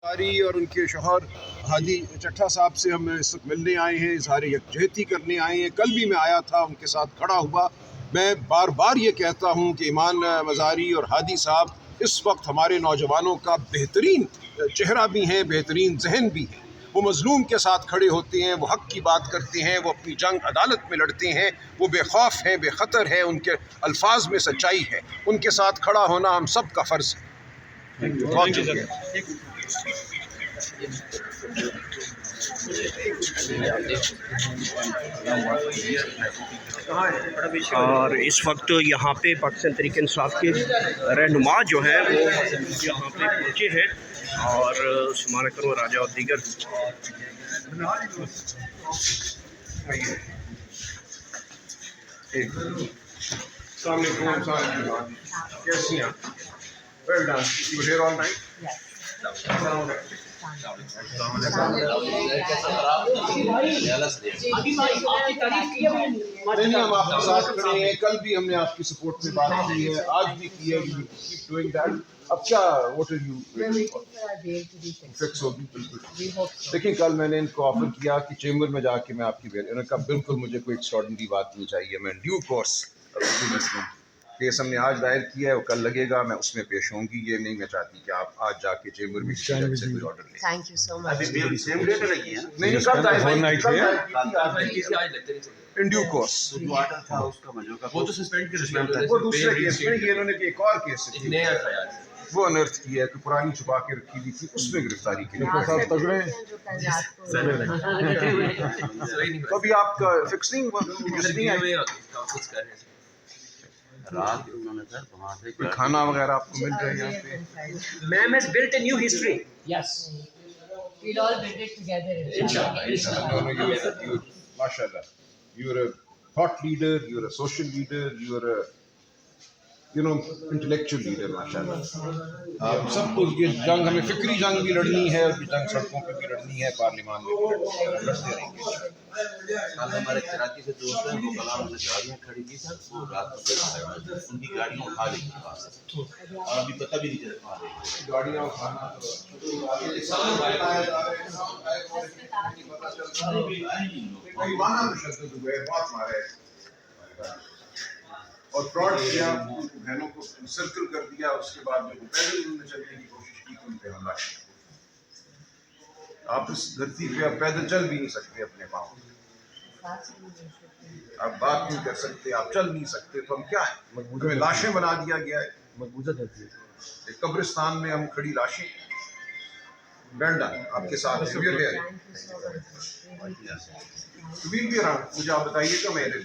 कारी और उनके शौहर हादी चट्ठा साहब से हम इस वक्त मिलने आए हैं, इजहार यकजहती करने आए हैं। कल भी मैं आया था, उनके साथ खड़ा हुआ। मैं बार बार ये कहता हूँ कि ईमान मज़ारी और हादी साहब इस वक्त हमारे नौजवानों का बेहतरीन चेहरा भी हैं, बेहतरीन जहन भी हैं। वो मज़लूम के साथ खड़े होते हैं, वो हक़ की बात करते हैं, वो अपनी जंग अदालत में लड़ते हैं, वो बेखौफ हैं, बेखतर है, उनके अल्फाज में सच्चाई है। उनके साथ खड़ा होना हम सब का फ़र्ज़ है। बहुत शुक्रिया। और इस वक्त यहाँ पे पाकिस्तान तहरीक इंसाफ के रहनुमा जो है वो यहाँ पे पहुँचे हैं और शुमारा करो राजा और दीगर कैसी हैं? Well done. You were here all night? Yes. नहीं, हम आपके साथ खड़े हैं। कल भी हमने आपकी सपोर्ट में बात की है, आज भी की है। You keep doing that. अब क्या what are you फिक्स होगी? बिल्कुल। देखिए, कल मैंने इनको ऑफर किया कि चेंबर में जाके मैं आपकी बेल, इन्होंने कहा बिल्कुल मुझे कोई एक्स्ट्राऑर्डिनरी बात नहीं चाहिए, मैं ड्यू कोर्स केस हमने आज दायर किया है, वो कल लगेगा, मैं उसमें पेश होंगी। ये नहीं मैं चाहती कि आप आज जाके चेंबर में किसी जज से कोई ऑर्डर लें। Thank you so much. नहीं कल दायर इन ड्यू कोर्स। जो आर्डर था उसका मजूदा वो तो सस्पेंड कर वो दूसरे केस में, ये इन्होंने एक और केस वो अनर्थ किया है कि पुरानी छुपा के रखी हुई थी, उसमें गिरफ्तारी की। तो अभी आपका फिक्स नहीं रात उन्होंने सर वहाँ से कोई खाना वगैरह आपको मिल रहा है यहाँ पे? Ma'am has built a new history. Yes. We'll all build it together. Inshallah. Mashallah. You're a thought leader, you're a social leader, you're a intellectual leader, माशाल्लाह। आप सबको ये जंग, हमें फिक्री जंग भी लड़नी है और जंग सड़कों पे भी लड़नी है, पार्लियामान में भी लड़नी है, लड़ते रहेंगे। कल हमारे कराची से दोस्त हैं, वो कल हमने गाड़ियाँ खड़ी की सर, वो रात को उनकी गाड़ियाँ उठा ली पास और अभी पता भी नहीं चल पा रही गाड़ियाँ उठाना बहुत मारे और फ्रॉड किया, बहनों को सर्कल कर दिया। उसके बाद जो पैदल उन्होंने चलने की कोशिश की, उन पे हमला किया। आप इस धरती पे आप पैदल चल भी नहीं सकते अपने पाँव, आप बात नहीं कर सकते, आप चल नहीं सकते, तो हम क्या है? हमें लाशें बना दिया गया है। मकबूजा धरती है, एक कब्रिस्तान में हम खड़ी लाशें। बैंडा आपके साथ है, भी रहा, मुझे आप बताइएगा। मेरे